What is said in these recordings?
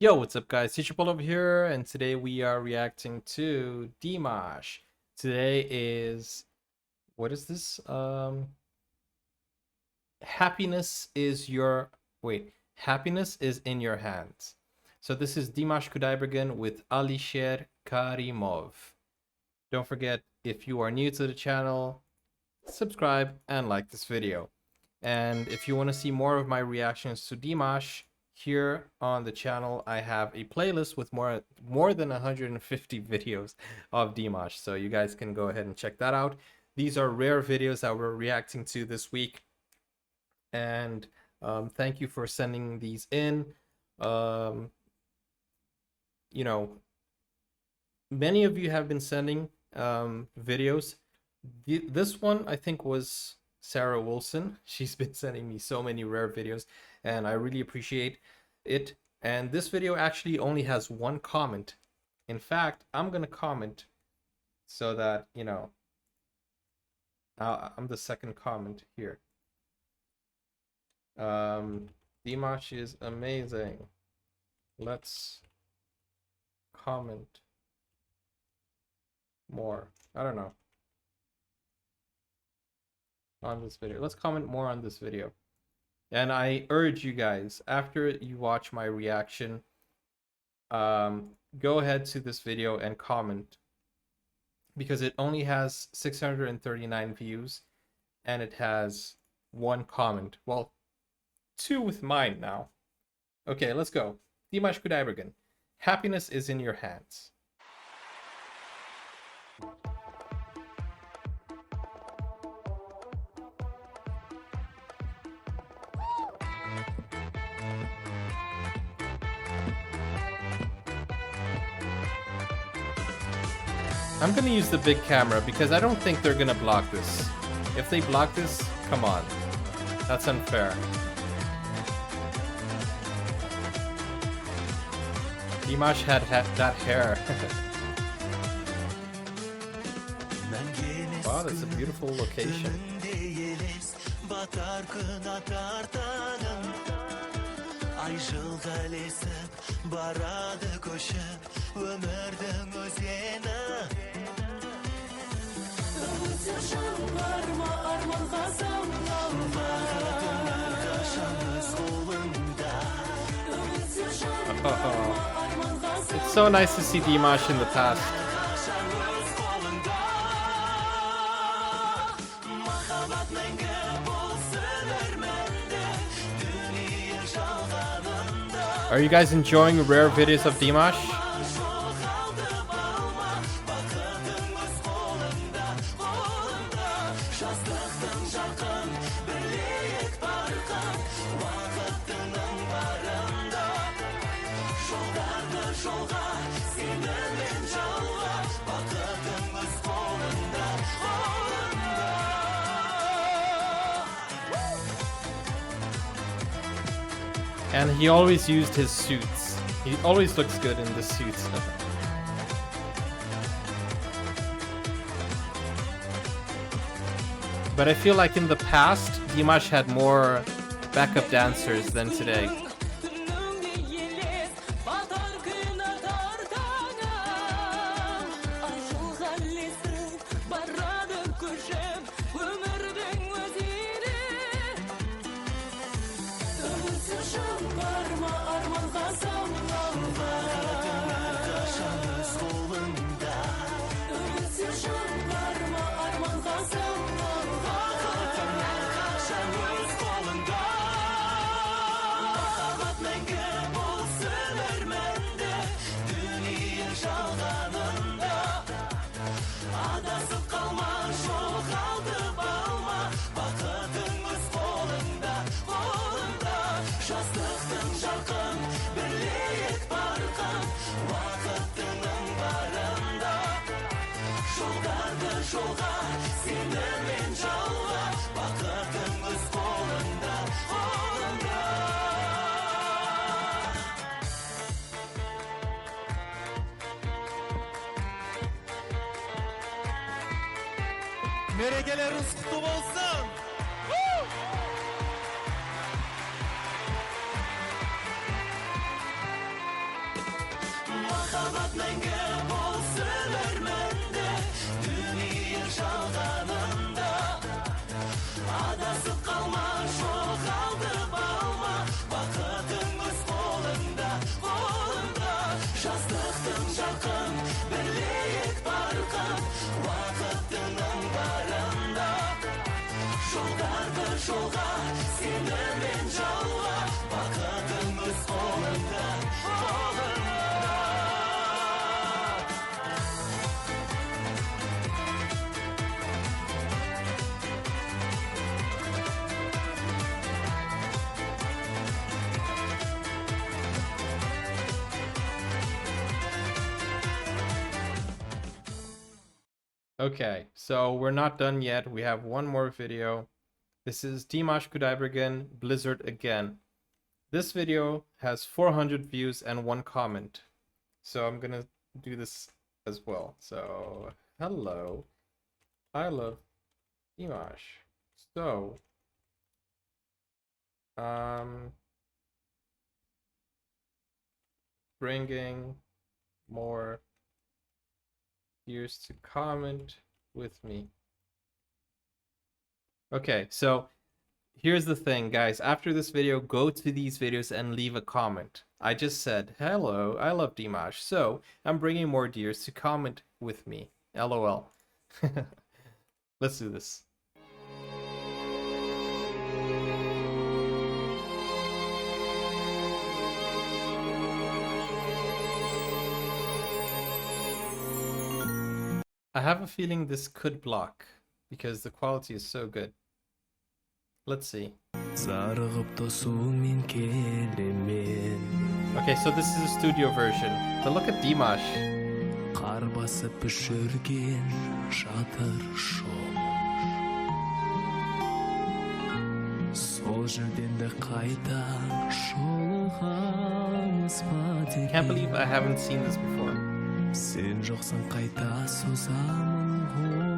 Yo, what's up guys? Teacher Paul over here, and today we are reacting to Dimash. Today is, what is this? Happiness is Happiness is in your hands. So this is Dimash Qudaibergen with Alisher Karimov. Don't forget, if you are new to the channel, subscribe and like this video. And if you want to see more of my reactions to Dimash, here on the channel I have a playlist with more than 150 videos of Dimash, so you guys can go ahead and check that out. These are rare videos that we're reacting to this week, and thank you for sending these in. You know, many of you have been sending videos. This one I think was Sarah Wilson. She's been sending me so many rare videos, and I really appreciate it. And this video actually only has one comment. In fact, I'm gonna comment so that, you know, I'm the second comment here. Dimash is amazing. Let's comment more. I don't know. On this video. Let's comment more on this video. And I urge you guys, after you watch my reaction, go ahead to this video and comment, because it only has 639 views and it has one comment. Well, two with mine now. Okay, let's go. Dimash Qudaibergen. Happiness is in your hands. I'm gonna use the big camera because I don't think they're gonna block this. If they block this, come on. That's unfair. Dimash had that hair. Wow, that's a beautiful location. Oh, it's so nice to see Dimash in the past. Are you guys enjoying rare videos of Dimash? And he always used his suits. He always looks good in the suits. But I feel like in the past, Dimash had more backup dancers than today. Meregeleriniz kutlu olsun. махаббат мәңгі болсын өрмәнді дүние жалғанында адасып қалма жоғалтып алма бақытың өз қолыңда қолыңда жастықтың жарқын бірлейік барқын уақытының барында жолдарды жолға сенімен жауға бақытың өз қолыңда қолыңда. Okay, so we're not done yet. We have one more video. This is Dimash Qudaibergen, Blizzard again. This video has 400 views and 1 comment. So I'm gonna do this as well. So, hello. I love Dimash. So, bringing more viewers to comment with me. Okay, so here's the thing, guys. After this video, go to these videos and leave a comment. I just said, hello, I love Dimash. So I'm bringing more deers to comment with me. LOL. Let's do this. I have a feeling this could block because the quality is so good. Let's see. Okay, so this is a studio version. But look at Dimash. Can't believe I haven't seen this before. Сен жоқсың қайта созамын ғой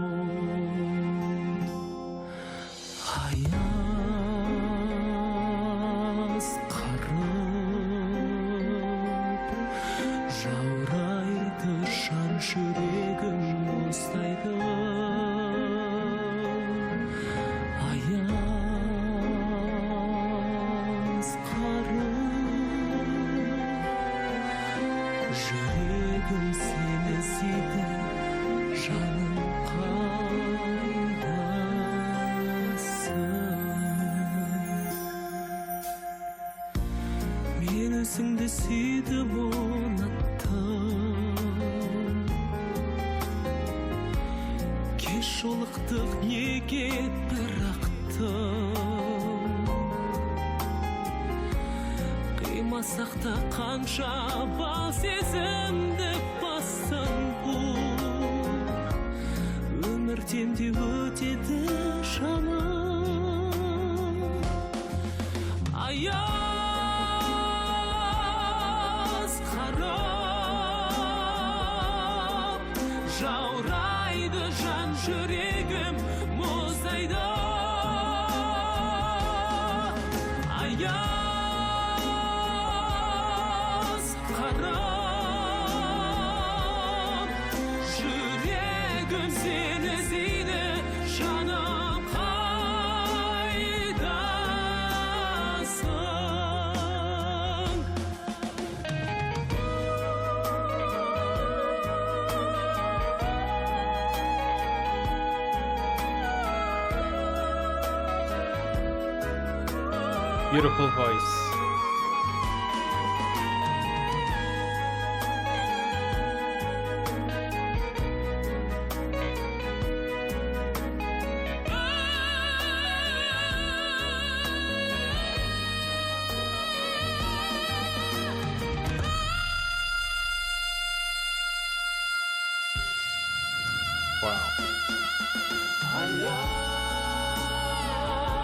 аяз қарып жаурайды жан жүрегім мұздайды аяз қарып жүрегім сені іздейді жаным қайдасың мен өзіңді сүйдім ұнаттым кеш жолықтық неге бірақтым қимасақ та қанша бал сезімді бассаң бұл өмірден де өтеді жаным аяз қарып жаурайды жан жүрегім мұздайды аяз қарып жүрегім сені іздейді жаным қайдасың Beautiful voice. Wow.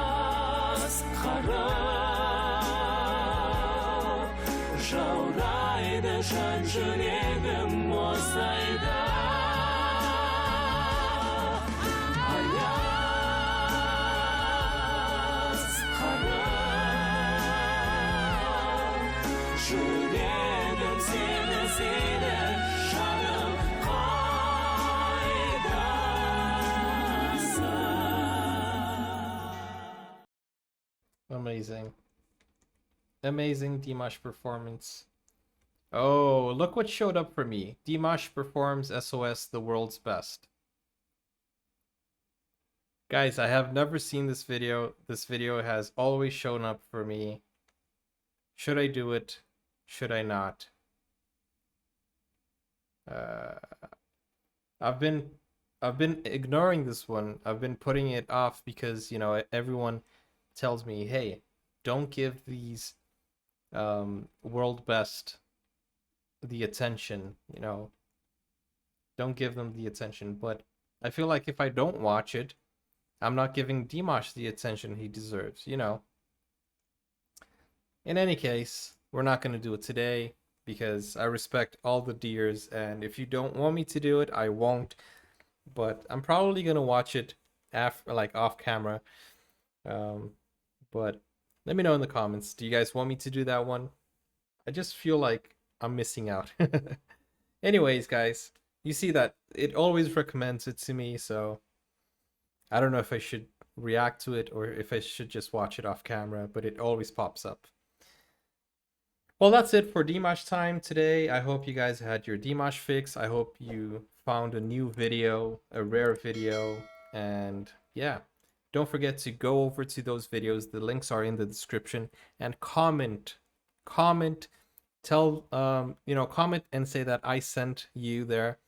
аяз қарып жаурайды жан жүрегім мұздайды аяз қарып жүрегім сені іздейді Amazing. Amazing Dimash performance. Oh, look what showed up for me. Dimash performs SOS the world's best. Guys, I have never seen this video. This video has always shown up for me. Should I do it? Should I not? I've been ignoring this one. I've been putting it off because, you know, everyone tells me, hey, don't give these world best the attention, you know. Don't give them the attention. But I feel like if I don't watch it, I'm not giving Dimash the attention he deserves, you know. In any case, we're not going to do it today because I respect all the dears, and if you don't want me to do it, I won't. But I'm probably going to watch it after, like, off camera. But let me know in the comments. Do you guys want me to do that one? I just feel like I'm missing out. Anyways, guys, you see that it always recommends it to me, so I don't know if I should react to it or if I should just watch it off camera, but it always pops up. Well, that's it for Dimash time today. I hope you guys had your Dimash fix. I hope you found a new video, a rare video, and yeah, don't forget to go over to those videos. The links are in the description, and comment, tell, comment and say that I sent you there,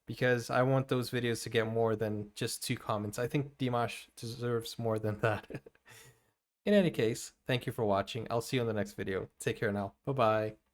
because I want those videos to get more than just 2 comments. I think Dimash deserves more than that. In any case, thank you for watching. I'll see you in the next video. Take care now. Bye-bye.